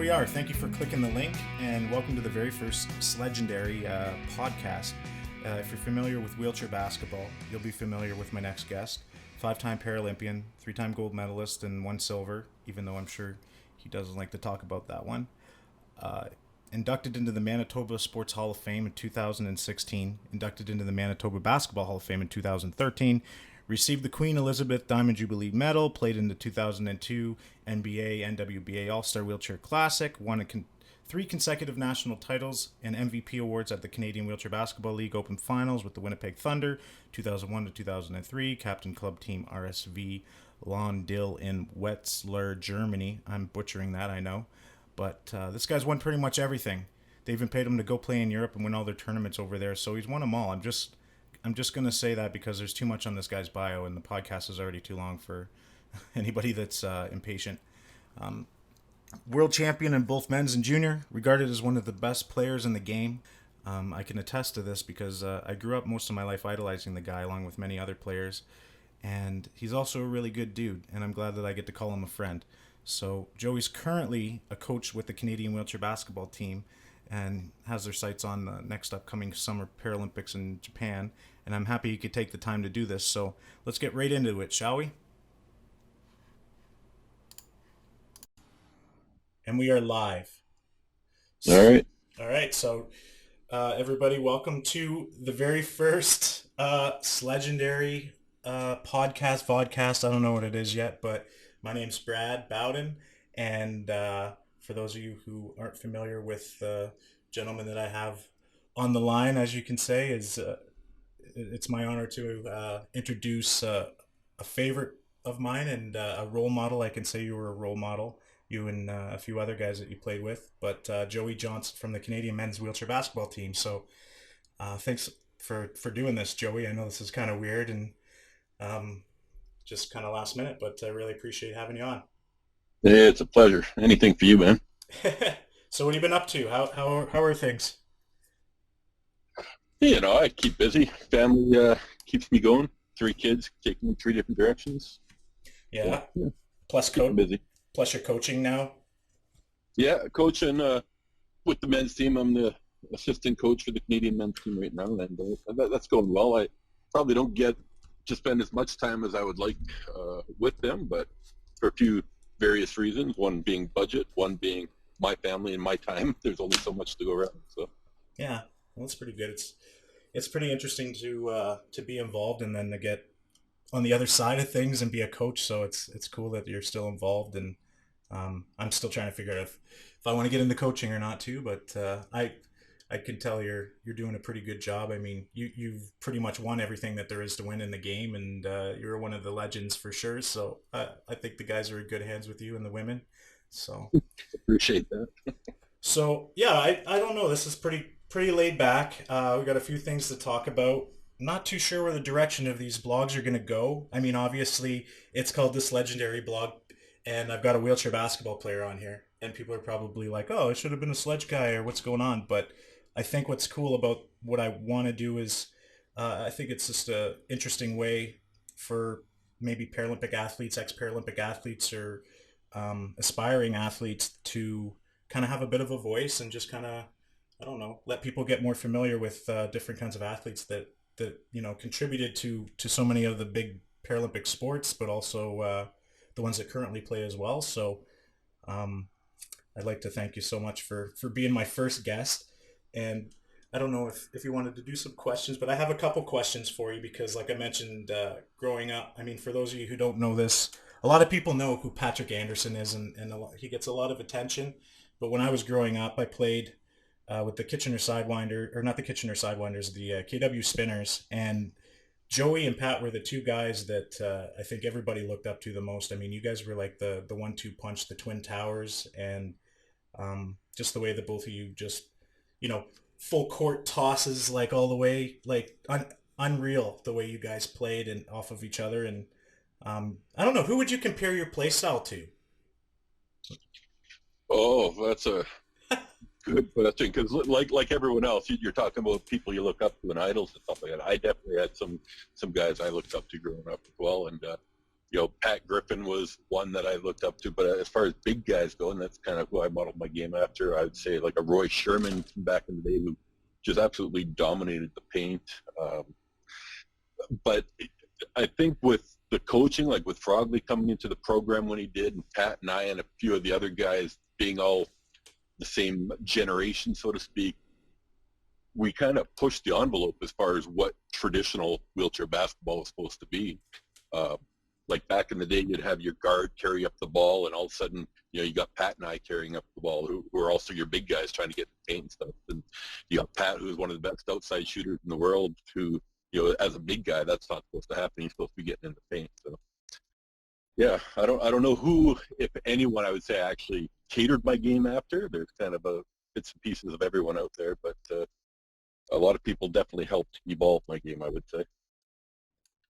we are. Thank you for clicking the link, and welcome to the very first Slegendary podcast. If you're familiar with wheelchair basketball, you'll be familiar with my next guest. 5-time Paralympian, 3-time gold medalist, and 1 silver, even though I'm sure he doesn't like to talk about that one. Inducted into the Manitoba Sports Hall of Fame in 2016. Inducted into the Manitoba Basketball Hall of Fame in 2013. Received the Queen Elizabeth Diamond Jubilee Medal, played in the 2002 NBA NWBA All-Star Wheelchair Classic, won 3 consecutive national titles and MVP awards at the Canadian Wheelchair Basketball League Open Finals with the Winnipeg Thunder, 2001 to 2003, captain club team RSV Londil in Wetzlar, Germany. I'm butchering that, I know. But this guy's won pretty much everything. They even paid him to go play in Europe and win all their tournaments over there, so he's won them all. I'm just going to say that because there's too much on this guy's bio, and the podcast is already too long for anybody that's impatient. World champion in both men's and junior, regarded as one of the best players in the game. I can attest to this because I grew up most of my life idolizing the guy along with many other players, and he's also a really good dude, and I'm glad that I get to call him a friend. So Joey's currently a coach with the Canadian Wheelchair Basketball team and has their sights on the next upcoming Summer Paralympics in Japan, and I'm happy you could take the time to do this. So let's get right into it, shall we? And we are live. All right. So everybody, welcome to the very first Slegendary podcast. I don't know what it is yet, but my name's Brad Bowden, and for those of you who aren't familiar with the gentleman that I have on the line, as you can say, it's my honor to introduce a favorite of mine and a role model. I can say you were a role model, you and a few other guys that you played with, but Joey Johnson from the Canadian men's wheelchair basketball team. So thanks for doing this, Joey. I know this is kind of weird and just kind of last minute, but I really appreciate having you on. Yeah, it's a pleasure. Anything for you, man. So what have you been up to? How are things? I keep busy. Family keeps me going. 3 kids taking me 3 different directions. Yeah. Yeah. Plus busy. Plus you're coaching now. Yeah, coaching with the men's team. I'm the assistant coach for the Canadian men's team right now, and that's going well. I probably don't get to spend as much time as I would like with them, but for a few various reasons, one being budget, one being my family and my time. There's only so much to go around. So yeah, well, that's pretty good. It's pretty interesting to be involved and then to get on the other side of things and be a coach. So it's cool that you're still involved, and I'm still trying to figure out if I want to get into coaching or not too. But I can tell you're doing a pretty good job. I mean, you've pretty much won everything that there is to win in the game, and you're one of the legends for sure. So I think the guys are in good hands with you and the women. So appreciate that. So yeah, I don't know. This is pretty laid back. We got a few things to talk about. Not too sure where the direction of these blogs are going to go. I mean, obviously, it's called This Legendary Blog, and I've got a wheelchair basketball player on here, and people are probably like, oh, it should have been a sledge guy, or what's going on. But I think what's cool about what I want to do is I think it's just a interesting way for maybe Paralympic athletes, ex-Paralympic athletes, or aspiring athletes to kind of have a bit of a voice and just kind of, I don't know, let people get more familiar with different kinds of athletes that contributed to so many of the big Paralympic sports, but also the ones that currently play as well. So I'd like to thank you so much for being my first guest. And I don't know if you wanted to do some questions, but I have a couple questions for you because, like I mentioned, growing up, I mean, for those of you who don't know this, a lot of people know who Patrick Anderson is, and he gets a lot of attention. But when I was growing up, I played with the Kitchener Sidewinder, or not the Kitchener Sidewinders, the KW Spinners. And Joey and Pat were the 2 guys that I think everybody looked up to the most. I mean, you guys were like the 1-2 punch, the Twin Towers, and just the way that both of you just, full court tosses, like all the way, like unreal the way you guys played and off of each other. And I don't know, who would you compare your play style to? Oh, that's a good question, because like everyone else, you're talking about people you look up to and idols and stuff like that. I definitely had some guys I looked up to growing up as well, and Pat Griffin was one that I looked up to. But as far as big guys go, and that's kind of who I modeled my game after, I would say like a Roy Sherman from back in the day who just absolutely dominated the paint. But I think with the coaching, like with Frogley coming into the program when he did, and Pat and I and a few of the other guys being all the same generation, so to speak, we kind of pushed the envelope as far as what traditional wheelchair basketball is supposed to be. Uh, like back in the day, you'd have your guard carry up the ball, and all of a sudden, you got Pat and I carrying up the ball, who are also your big guys trying to get the paint and stuff. And you got Pat, who's one of the best outside shooters in the world, who, as a big guy, that's not supposed to happen. He's supposed to be getting in the paint. So, yeah, I don't know who, if anyone, I would say actually catered my game after. There's kind of bits and pieces of everyone out there, but a lot of people definitely helped evolve my game, I would say.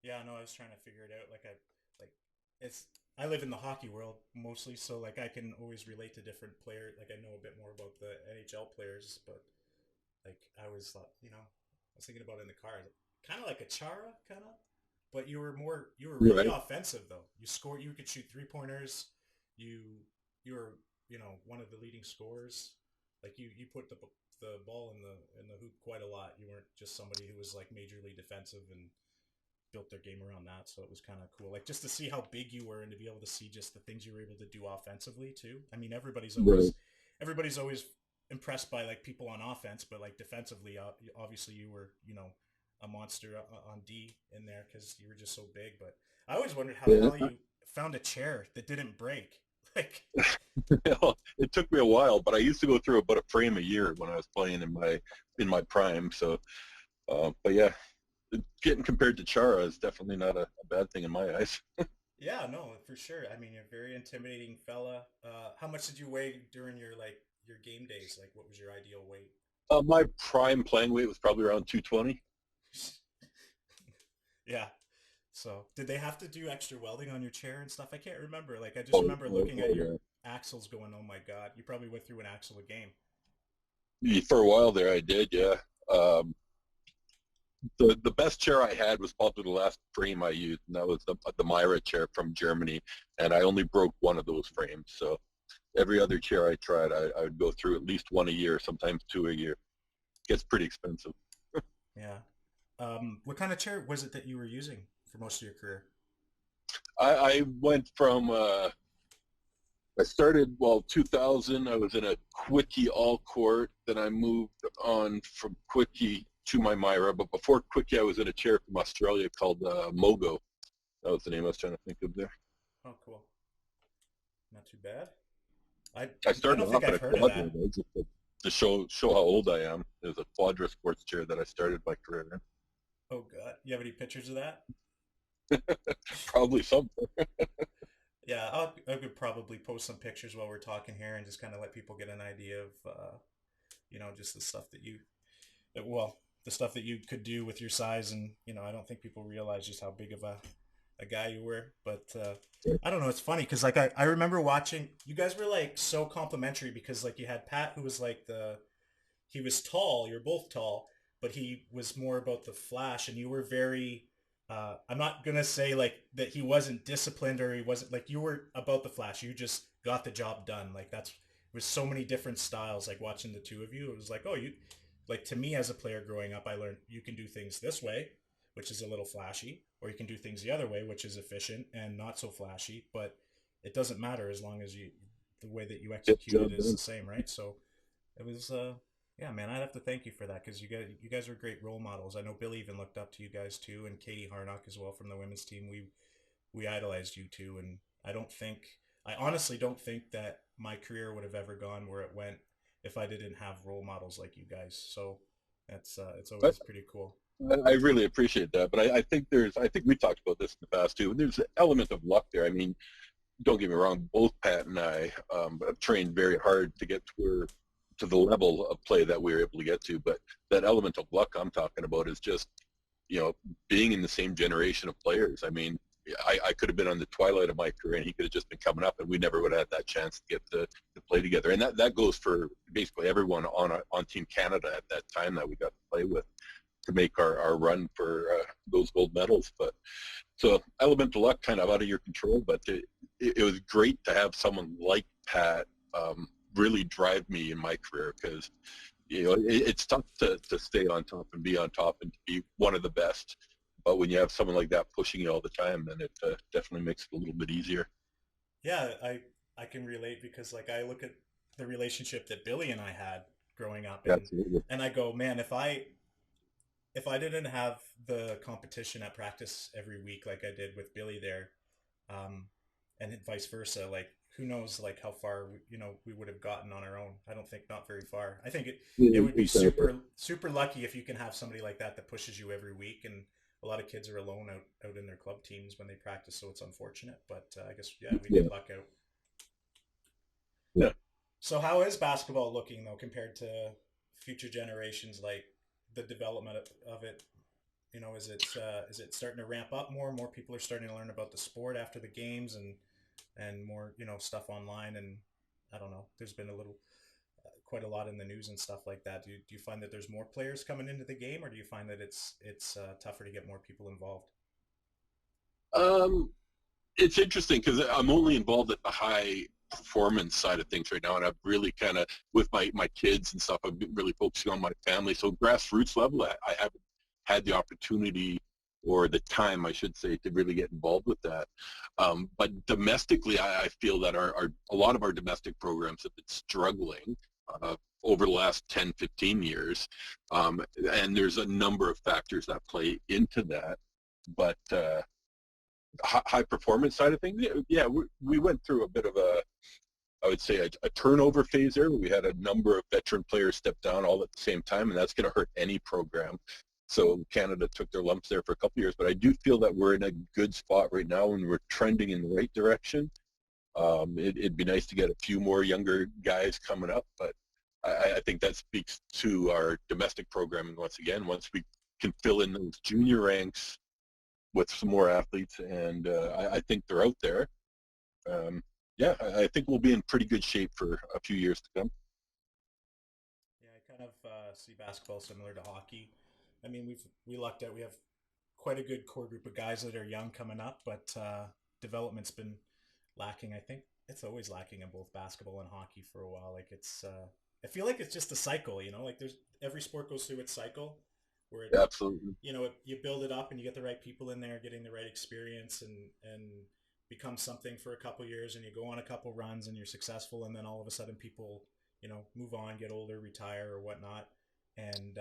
Yeah, no, I was trying to figure it out. Like it's I live in the hockey world mostly, so like I can always relate to different players. Like I know a bit more about the NHL players, but like I was thought, I was thinking about it in the car, kind of like a Chara, kind of. But you were really Right. offensive though. You could shoot 3 pointers. You you were one of the leading scorers. Like you put the ball in the hoop quite a lot. You weren't just somebody who was like majorly defensive and built their game around that. So it was kind of cool, like just to see how big you were and to be able to see just the things you were able to do offensively too. I mean, Right. everybody's always impressed by like people on offense, but like defensively, obviously you were a monster on D in there because you were just so big. But I always wondered how the Yeah. hell you found a chair that didn't break. Like, It took me a while, but I used to go through about a frame a year when I was playing in my prime. So, but yeah, getting compared to Chara is definitely not a bad thing in my eyes. yeah, no, for sure. I mean, you're a very intimidating fella. How much did you weigh during your game days? Like, what was your ideal weight? My prime playing weight was probably around 220. Yeah. So, did they have to do extra welding on your chair and stuff? I can't remember. Like, I just Oh, remember oh, looking at oh your yeah. axles going, "Oh my God." You probably went through an axle a game. For a while there, I did. Yeah. Um, the best chair I had was probably the last frame I used, and that was the Myra chair from Germany, and I only broke one of those frames. So every other chair I tried, I would go through at least one a year, sometimes two a year. It gets pretty expensive. Yeah. What kind of chair was it that you were using for most of your career? I went from I started 2000. I was in a Quickie all court. Then I moved on from Quickie to my Myra. But before Quickie, I was in a chair from Australia called Mogo. That was the name I was trying to think of there. Oh, cool. Not too bad. I I I started don't think off in I've a heard of Quadra that. though, just to show how old I am. It was a Quadra sports chair that I started my career in. Oh God, you have any pictures of that? Probably something. Yeah, I could probably post some pictures while we're talking here and just kind of let people get an idea of, just the stuff well, the stuff that you could do with your size. And, I don't think people realize just how big of a guy you were. But I don't know. It's funny because, like, I remember watching, you guys were, like, so complimentary because, like, you had Pat who was, like, he was tall. You're both tall, but he was more about the flash, and you were very. I'm not gonna say like that he wasn't disciplined or he wasn't like you were about the flash. You just got the job done. Like that's there was so many different styles. Like watching the two of you, it was like oh you, like to me as a player growing up, I learned you can do things this way, which is a little flashy, or you can do things the other way, which is efficient and not so flashy. But it doesn't matter as long as the way that you Get execute the it job is the done. same, right? So it was yeah, man, I'd have to thank you for that because you guys are great role models. I know Billy even looked up to you guys too, and Katie Harnock as well from the women's team. We idolized you too, and I honestly don't think that my career would have ever gone where it went if I didn't have role models like you guys. So that's it's But always pretty cool. I really appreciate that. But I think we talked about this in the past too. There's an element of luck there. I mean, don't get me wrong, both Pat and I have trained very hard to get to the level of play that we were able to get to. But that element of luck I'm talking about is just, being in the same generation of players. I mean, I could have been on the twilight of my career and he could have just been coming up and we never would have had that chance to get to play together. And that goes for basically everyone on Team Canada at that time that we got to play with. to make our run for those gold medals. But so element of luck kind of out of your control, but it was great to have someone like Pat really drive me in my career because it's tough to stay on top and be on top and to be one of the best. But when you have someone like that pushing you all the time, then it definitely makes it a little bit easier. Yeah, I can relate because like I look at the relationship that Billy and I had growing up, Absolutely. and I go, man, if I didn't have the competition at practice every week like I did with Billy there, um, and vice versa, like who knows like how far we would have gotten on our own. I don't think not very far. I think it would be Exactly. super lucky if you can have somebody like that that pushes you every week. And a lot of kids are alone out in their club teams when they practice, so it's unfortunate. But I guess yeah, we Yeah. did luck out. Yeah. So how is basketball looking though compared to future generations? Like the development of it, is it starting to ramp up more? More people are starting to learn about the sport after the games, and more stuff online. And I don't know. There's been quite a lot in the news and stuff like that. Do you find that there's more players coming into the game, or do you find that it's tougher to get more people involved? Um, it's interesting because I'm only involved at the high performance side of things right now, and I've really kind of with my kids and stuff. I've been really focusing on my family. So grassroots level, I haven't had the opportunity or the time, I should say, to really get involved with that. But domestically, I feel that a lot of our domestic programs have been struggling over the last 10, 15 years. And there's a number of factors that play into that. But high performance side of things, yeah, we went through a bit of I would say a turnover phase there. Where we had a number of veteran players step down all at the same time, and that's going to hurt any program. So Canada took their lumps there for a couple of years, but I do feel that we're in a good spot right now, and we're trending in the right direction. It'd be nice to get a few more younger guys coming up, but I think that speaks to our domestic programming once again. Once we can fill in those junior ranks with some more athletes, and I think they're out there. Um, yeah, I think we'll be in pretty good shape for a few years to come. Yeah, I kind of see basketball similar to hockey. I mean, we lucked out. We have quite a good core group of guys that are young coming up, but development's been lacking. I think it's always lacking in both basketball and hockey for a while. Like I feel like it's just a cycle. Like there's every sport goes through its cycle, where Yeah, absolutely. you build it up and you get the right people in there, getting the right experience, and become something for a couple years, and you go on a couple runs and you're successful, and then all of a sudden people move on, get older, retire or whatnot, and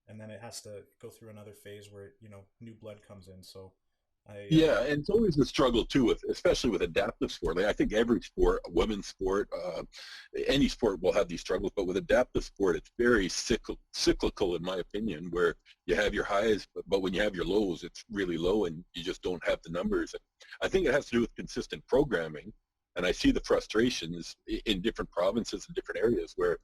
and then it has to go through another phase where new blood comes in. So I Yeah, and it's always a struggle too, with especially with adaptive sport. Like I think every sport, women's sport, any sport will have these struggles, but with adaptive sport, it's very cyclical in my opinion, where you have your highs, but when you have your lows, it's really low, and you just don't have the numbers. I think it has to do with consistent programming, and I see the frustrations in different provinces and different areas where.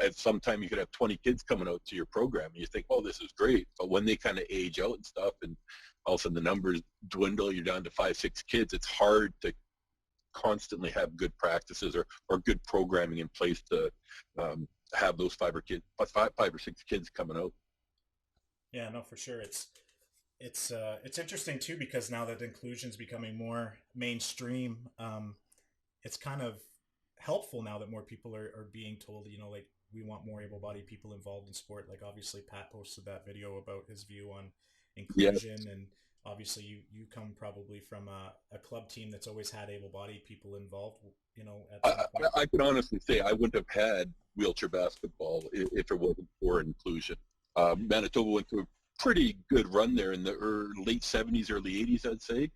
At some time you could have 20 kids coming out to your program, and you think, "Oh, this is great," but when they kind of age out and stuff, and all of a sudden the numbers dwindle, you're down to 5, 6 kids. It's hard to constantly have good practices or good programming in place to have those five or six kids coming out. Yeah, no, for sure. It's interesting too because now that inclusion is becoming more mainstream, it's kind of helpful now that more people are being told, like we want more able-bodied people involved in sport. Like obviously Pat posted that video about his view on Yeah, inclusion, and obviously you come probably from a club team that's always had able-bodied people involved, at some I, point. I can honestly say I wouldn't have had wheelchair basketball if it wasn't for inclusion. Manitoba went through a pretty good run there in the late 70s, early 80s, I'd say,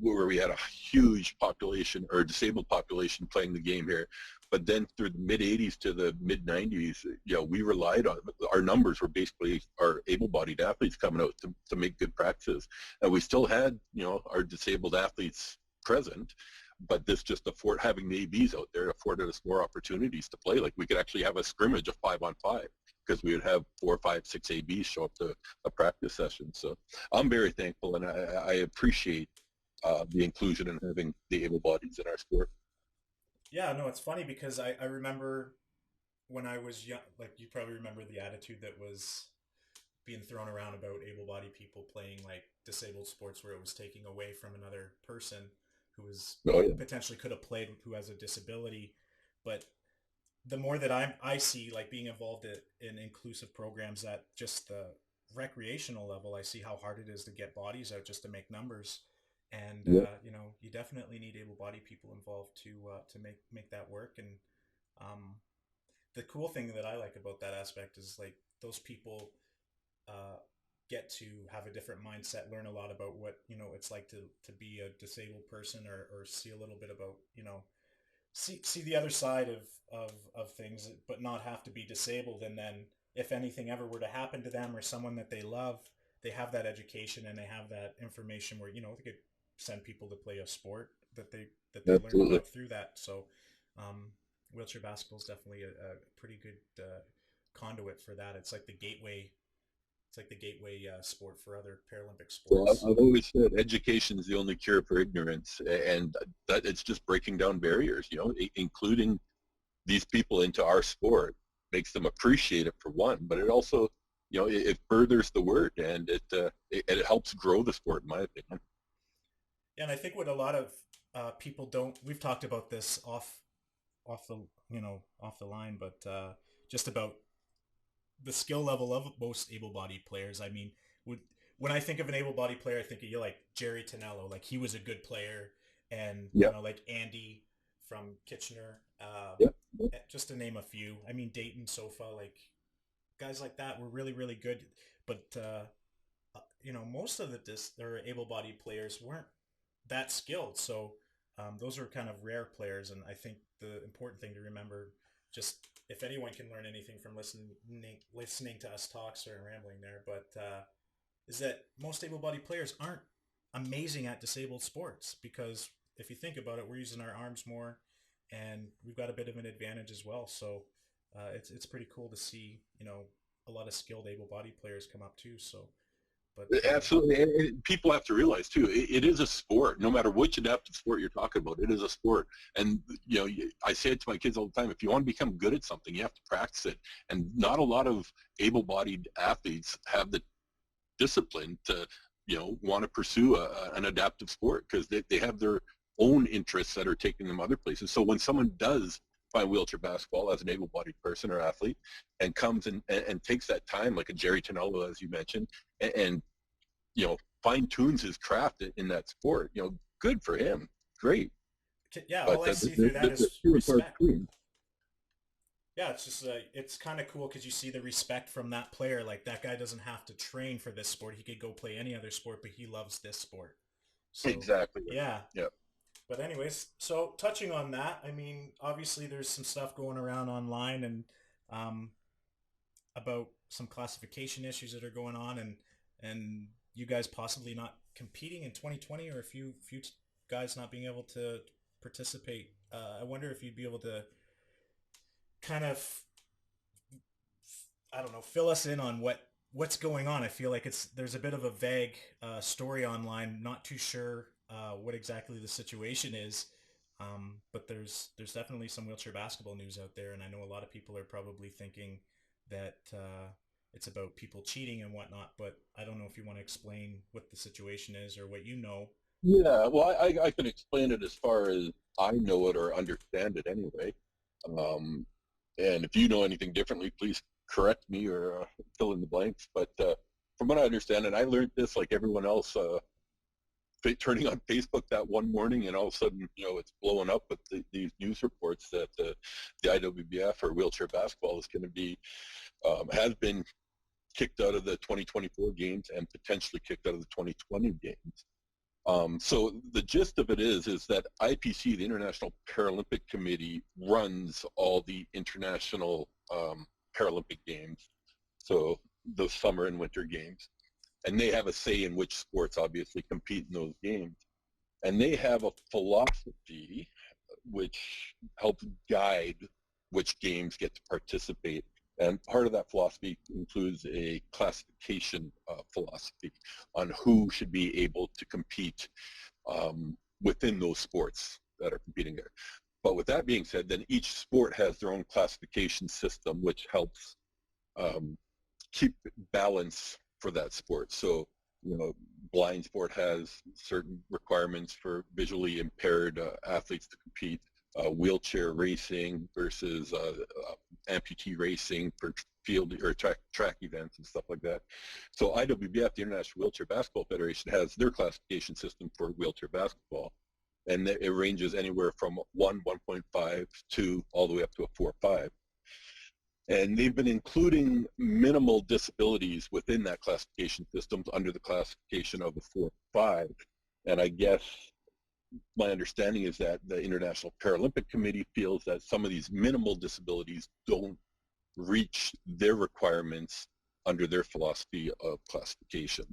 where we had a huge population or disabled population playing the game here. But then through the mid 80s to the mid 90s, we relied on our numbers were basically our able-bodied athletes coming out to make good practices, and we still had our disabled athletes present, but this just having the ABs out there afforded us more opportunities to play. Like we could actually have a scrimmage of 5-on-5 because we would have 4, 5, 6 ABs show up to a practice session. So I'm very thankful, and I appreciate the inclusion and having the able bodies in our sport. Yeah, no, it's funny because I remember when I was young, like you probably remember the attitude that was being thrown around about able-bodied people playing like disabled sports where it was taking away from another person who was Oh yeah, potentially could have played who has a disability. But the more that I see like being involved in inclusive programs at just the recreational level, I see how hard it is to get bodies out just to make numbers. And yeah, you definitely need able-bodied people involved to make that work. And um, the cool thing that I like about that aspect is like those people uh, get to have a different mindset, learn a lot about what it's like to be a disabled person, or see a little bit about see the other side of things, but not have to be disabled. And then if anything ever were to happen to them or someone that they love, they have that education and they have that information where they could send people to play a sport that they learn absolutely. about through that. So um, wheelchair basketball is definitely a pretty good conduit for that. It's like the gateway. It's like the gateway sport for other Paralympic Well, sports. I've always said education is the only cure for ignorance, and that it's just breaking down barriers. Including these people into our sport makes them appreciate it for one, but it also, it furthers the word, and it helps grow the sport, in my opinion. Yeah, and I think what a lot of people don't. We've talked about this off the line, but just about the skill level of most able-bodied players. I mean, would when I think of an able-bodied player, I think of you like Jerry Tonello. Like he was a good player, and Yeah, like Andy from Kitchener, yeah, just to name a few. I mean, Dayton Sofa, like guys like that were really really good, but most of the or able-bodied players weren't that skilled. So those are kind of rare players, and I think the important thing to remember, just if anyone can learn anything from listening to us talk, sorry, I'm rambling there, but is that most able-bodied players aren't amazing at disabled sports because if you think about it, we're using our arms more, and we've got a bit of an advantage as well. So it's pretty cool to see a lot of skilled able-bodied players come up too. So, but absolutely. And people have to realize too, it is a sport. No matter which adaptive sport you're talking about, it is a sport. And I say it to my kids all the time: if you want to become good at something, you have to practice it. And not a lot of able-bodied athletes have the discipline to want to pursue an adaptive sport because they have their own interests that are taking them other places. So when someone does find wheelchair basketball as an able-bodied person or athlete and comes and takes that time, like a Jerry Tonello, as you mentioned, and fine tunes his craft in that sport, good for him, great. yeah, all But I see through that there's a is few and far respect. between. Yeah, it's just it's kind of cool because you see the respect from that player. Like that guy doesn't have to train for this sport; he could go play any other sport, but he loves this sport. So Exactly right. yeah. Yeah. But anyways, so touching on that, I mean, obviously there's some stuff going around online and um, about some classification issues that are going on, and you guys possibly not competing in 2020, or a few guys not being able to participate. I wonder if you'd be able to kind of, I don't know, fill us in on what's going on. I feel like there's a bit of a vague story online. Not too sure what exactly the situation is, but there's definitely some wheelchair basketball news out there, and I know a lot of people are probably thinking that it's about people cheating and whatnot. But I don't know if you want to explain what the situation is or what you know. Yeah, well, I can explain it as far as I know it or understand it anyway. Um, and if you know anything differently, please correct me or fill in the blanks. But from what I understand, and I learned this like everyone else, turning on Facebook that one morning, and all of a sudden, it's blowing up with these news reports that the IWBF or wheelchair basketball is going to be has been kicked out of the 2024 games and potentially kicked out of the 2020 games. So the gist of it is that IPC, the International Paralympic Committee, runs all the international Paralympic games, so the summer and winter games, and they have a say in which sports obviously compete in those games. And they have a philosophy which helps guide which games get to participate. And part of that philosophy includes a classification philosophy on who should be able to compete within those sports that are competing there. But with that being said, then each sport has their own classification system, which helps um, keep balance for that sport. So, blind sport has certain requirements for visually impaired athletes to compete. Wheelchair racing versus amputee racing for field or track events and stuff like that. So IWBF, the International Wheelchair Basketball Federation, has their classification system for wheelchair basketball, and it ranges anywhere from 1.5, 2, all the way up to a 4.5. And they've been including minimal disabilities within that classification system under the classification of a 4.5. And I guess my understanding is that the International Paralympic Committee feels that some of these minimal disabilities don't reach their requirements under their philosophy of classification.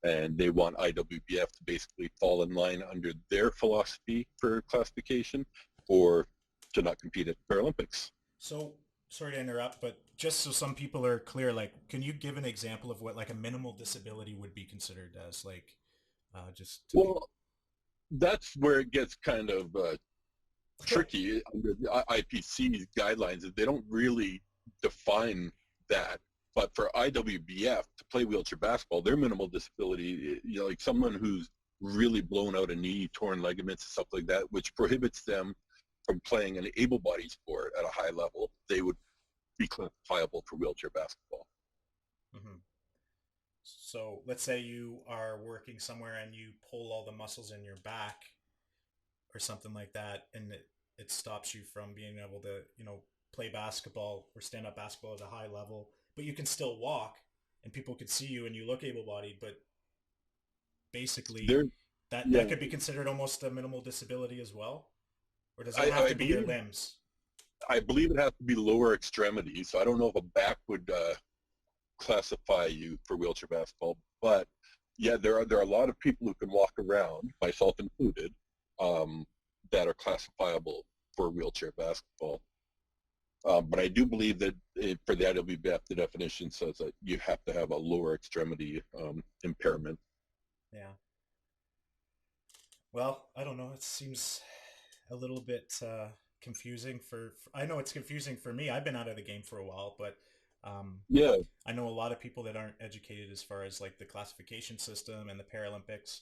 And they want IWBF to basically fall in line under their philosophy for classification, or to not compete at the Paralympics. So, sorry to interrupt, but just so some people are clear, like, can you give an example of what like a minimal disability would be considered as, like, just to be... Well, that's where it gets kind of tricky under the IPC guidelines. They don't really define that. But for IWBF to play wheelchair basketball, their minimal disability, like someone who's really blown out a knee, torn ligaments, and stuff like that, which prohibits them from playing an able-bodied sport at a high level, they would be classifiable for wheelchair basketball. Mm-hmm. So let's say you are working somewhere and you pull all the muscles in your back or something like that, and it stops you from being able to, play basketball or stand up basketball at a high level, but you can still walk and people could see you and you look able-bodied, but basically that could be considered almost a minimal disability as well? Or does it have to be your limbs? I believe it has to be lower extremities. So I don't know if a back would classify you for wheelchair basketball, but yeah, there are a lot of people who can walk around, myself included, that are classifiable for wheelchair basketball. But I do believe that for the IWBF, the definition says that you have to have a lower extremity impairment. Yeah. Well, I don't know. It seems a little bit confusing I know it's confusing for me. I've been out of the game for a while, but Yeah, I know a lot of people that aren't educated as far as like the classification system and the Paralympics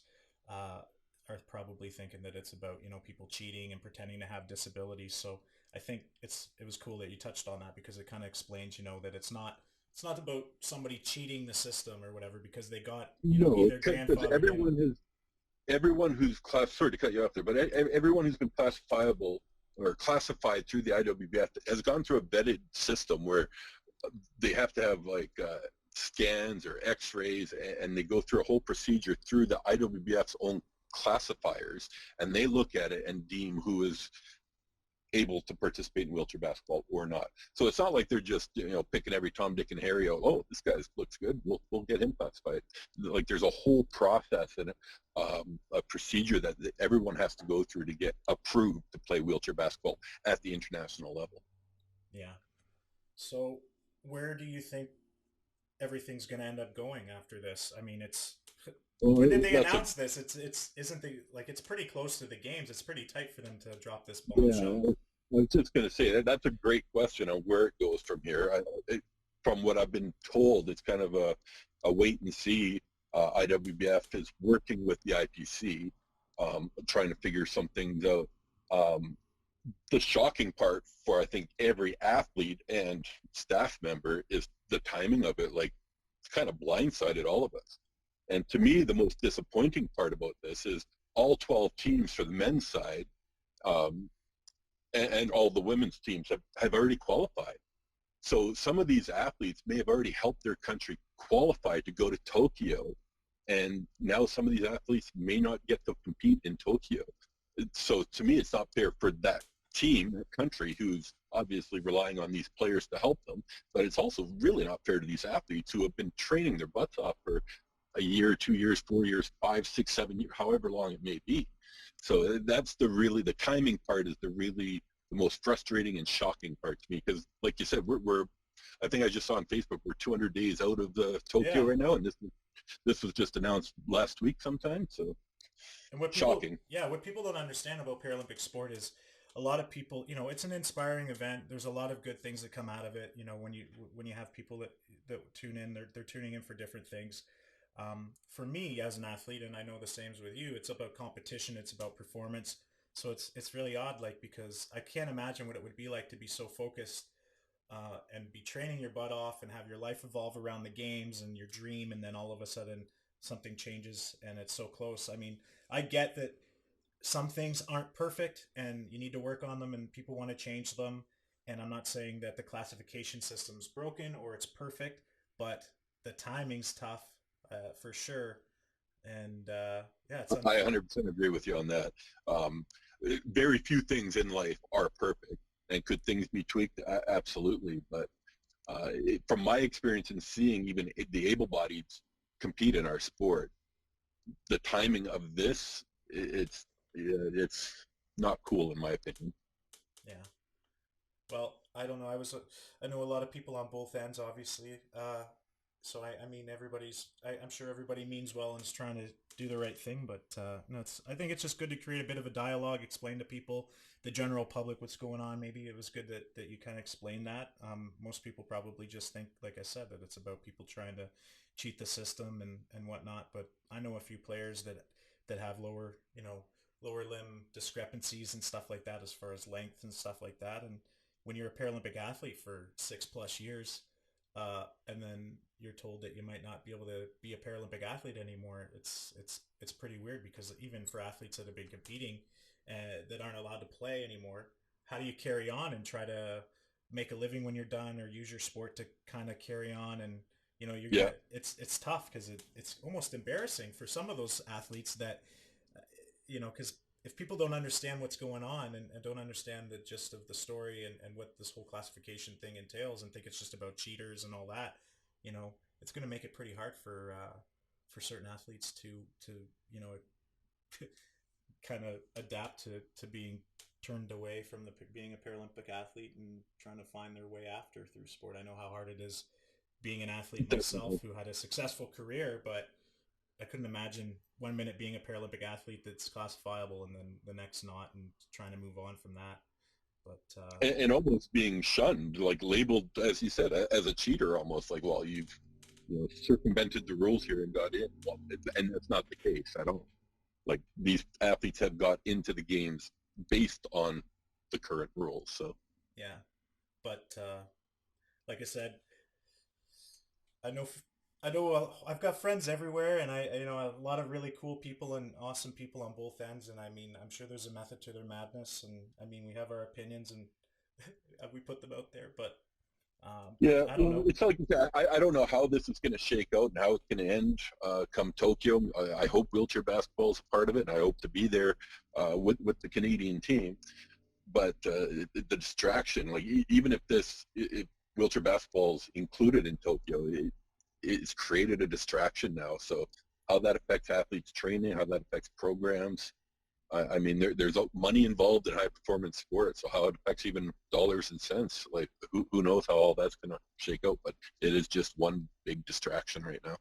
are probably thinking that it's about, people cheating and pretending to have disabilities. So I think it was cool that you touched on that, because it kind of explains, that it's not about somebody cheating the system or whatever, because they got, no, either because grandfathered in. everyone who's sorry to cut you off there, but everyone who's been classifiable or classified through the IWBF has gone through a vetted system where they have to have like scans or x-rays, and they go through a whole procedure through the IWBF's own classifiers, and they look at it and deem who is able to participate in wheelchair basketball or not. So it's not like they're just picking every Tom, Dick, and Harry out. Oh, this guy looks good. We'll get him classified. Like there's a whole process and a procedure that everyone has to go through to get approved to play wheelchair basketball at the international level. Yeah. So where do you think everything's going to end up going after this? I mean, when did they announce this? It's pretty close to the games. It's pretty tight for them to drop this bombshell. Yeah, I was just going to say that's a great question on where it goes from here. From what I've been told, it's kind of a wait and see. IWBF is working with the IPC, trying to figure some things out. The shocking part for I think every athlete and staff member is the timing of it. Like it's kind of blindsided all of us. And to me, the most disappointing part about this is all 12 teams for the men's side and all the women's teams have already qualified. So some of these athletes may have already helped their country qualify to go to Tokyo, and now some of these athletes may not get to compete in Tokyo. So to me, it's not fair for that team, that country, who's obviously relying on these players to help them, but it's also really not fair to these athletes who have been training their butts off for a year, 2 years, 4 years, 5, 6, 7 years, however long it may be. So that's the timing part is the most frustrating and shocking part to me, because like you said, we're I think I just saw on Facebook we're 200 days out of the Tokyo right now, and this was just announced last week sometime. So And shocking. what people don't understand about Paralympic sport is a lot of people, it's an inspiring event. There's a lot of good things that come out of it. When you have people that tune in, they're tuning in for different things. For me as an athlete, and I know the same as with you, it's about competition. It's about performance. So it's really odd, like, because I can't imagine what it would be like to be so focused and be training your butt off and have your life evolve around the games and your dream, and then all of a sudden something changes and it's so close. I mean, I get that some things aren't perfect and you need to work on them and people want to change them. And I'm not saying that the classification system's broken or it's perfect, but the timing's tough for sure. And yeah, it's I 100% agree with you on that. Um, very few things in life are perfect, and could things be tweaked? Absolutely, but from my experience in seeing even the able-bodied compete in our sport, the timing of this, it's not cool in my opinion. yeah. Well, I don't know. I know a lot of people on both ends, obviously. So I mean, I'm sure everybody means well and is trying to do the right thing. But no, I think it's just good to create a bit of a dialogue, explain to people, the general public, what's going on. Maybe it was good that you kind of explained that. Most people probably just think, like I said, that it's about people trying to cheat the system and whatnot. But I know a few players that have lower limb discrepancies and stuff like that, as far as length and stuff like that. And when you're a Paralympic athlete for 6+ years, and then you're told that you might not be able to be a Paralympic athlete anymore, it's pretty weird, because even for athletes that have been competing that aren't allowed to play anymore, how do you carry on and try to make a living when you're done, or use your sport to kind of carry on? And you're Yeah, gonna it's tough, because it's almost embarrassing for some of those athletes that because if people don't understand what's going on, and don't understand the gist of the story, and what this whole classification thing entails, and think it's just about cheaters and all that, it's going to make it pretty hard for certain athletes to kind of adapt to being turned away from being a Paralympic athlete and trying to find their way after through sport. I know how hard it is being an athlete definitely. myself who had a successful career, but I couldn't imagine 1 minute being a Paralympic athlete that's classifiable and then the next not, and trying to move on from that. But And almost being shunned, like labeled, as you said, as a cheater, almost like, well, you've circumvented the rules here and got in. Well, and that's not the case at all. Like, these athletes have got into the games based on the current rules. So yeah, but like I said, I know I've got friends everywhere, and a lot of really cool people and awesome people on both ends. And I mean, I'm sure there's a method to their madness, and I mean, we have our opinions and we put them out there. But yeah, I don't well, know. it's like I don't know how this is going to shake out and how it's going to end come Tokyo. I hope wheelchair basketball is a part of it, and I hope to be there with the Canadian team. But the distraction, like even if wheelchair basketball is included in Tokyo, it's created a distraction now. So how that affects athletes training, how that affects programs. I mean, there's money involved in high performance sports, so how it affects even dollars and cents, like who knows how all that's going to shake out. But it is just one big distraction right now.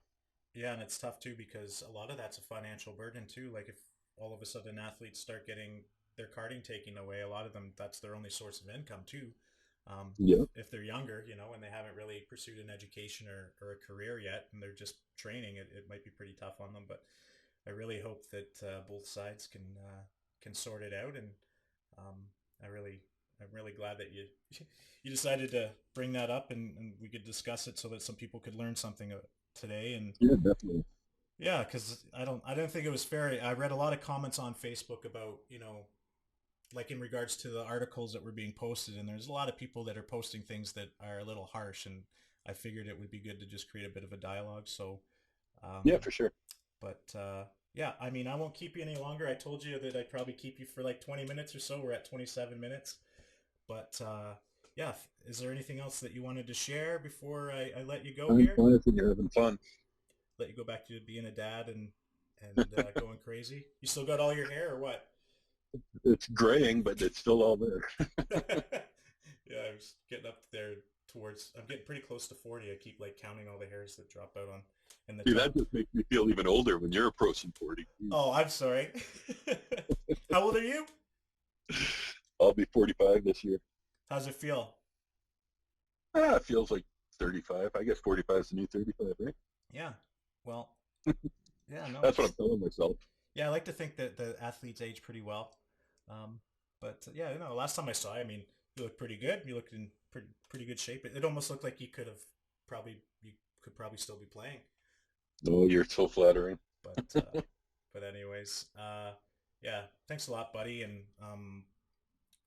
Yeah, and it's tough too, because a lot of that's a financial burden too. Like, if all of a sudden athletes start getting their carding taken away, a lot of them, that's their only source of income too. Yeah, If they're younger, and they haven't really pursued an education or a career yet, and they're just training, it might be pretty tough on them. But I really hope that both sides can sort it out. And um, I really I'm really glad that you you decided to bring that up, and we could discuss it so that some people could learn something today. And yeah, definitely. yeah, because I don't think it was fair. I read a lot of comments on Facebook about, like, in regards to the articles that were being posted, and there's a lot of people that are posting things that are a little harsh, and I figured it would be good to just create a bit of a dialogue. So Yeah, um, for sure. but yeah, I mean, I won't keep you any longer. I told you that I'd probably keep you for like 20 minutes or so. We're at 27 minutes. But yeah, is there anything else that you wanted to share before I let you go I'm here? glad that you're having fun. Let you go back to being a dad and going crazy? You still got all your hair or what? It's graying, but it's still all there. Yeah, I'm just getting up there towards. I'm getting pretty close to 40. I keep like counting all the hairs that drop out on in the See, that top. just makes me feel even older when you're approaching 40. Oh, I'm sorry. How old are you? I'll be 45 this year. How's it feel? It feels like 35. I guess 45 is the new 35, right? Yeah. Well, yeah, no, That's what I'm it's telling myself. yeah. I like to think that the athletes age pretty well. But yeah, last time I saw you, I mean, you look pretty good. You looked in pretty good shape. It almost looked like you could probably still be playing. No, you're so flattering. But anyways, yeah. Thanks a lot, buddy, and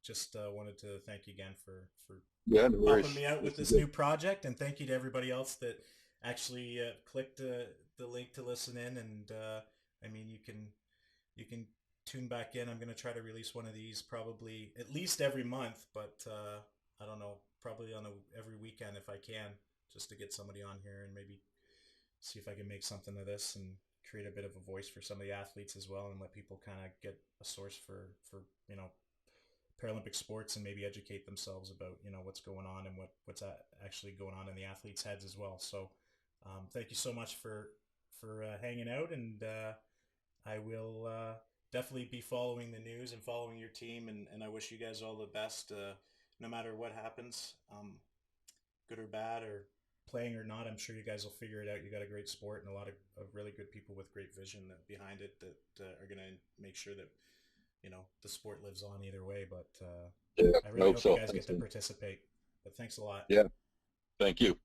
just wanted to thank you again for Yeah, no helping worries. me out with This is this good. new project, and thank you to everybody else that actually clicked the link to listen in. And I mean, you can tune back in. I'm going to try to release one of these probably at least every month, but I don't know, probably on every weekend if I can, just to get somebody on here and maybe see if I can make something of this and create a bit of a voice for some of the athletes as well, and let people kind of get a source for Paralympic sports, and maybe educate themselves about what's going on and what's actually going on in the athletes' heads as well. So thank you so much for hanging out, and I will definitely be following the news and following your team, and I wish you guys all the best, no matter what happens, good or bad, or playing or not. I'm sure you guys will figure it out. You got a great sport and a lot of really good people with great vision behind it that are going to make sure that the sport lives on either way. But Yeah, I I really hope hope you so. guys get Thanks, to man. participate. But thanks a lot. Yeah, thank you.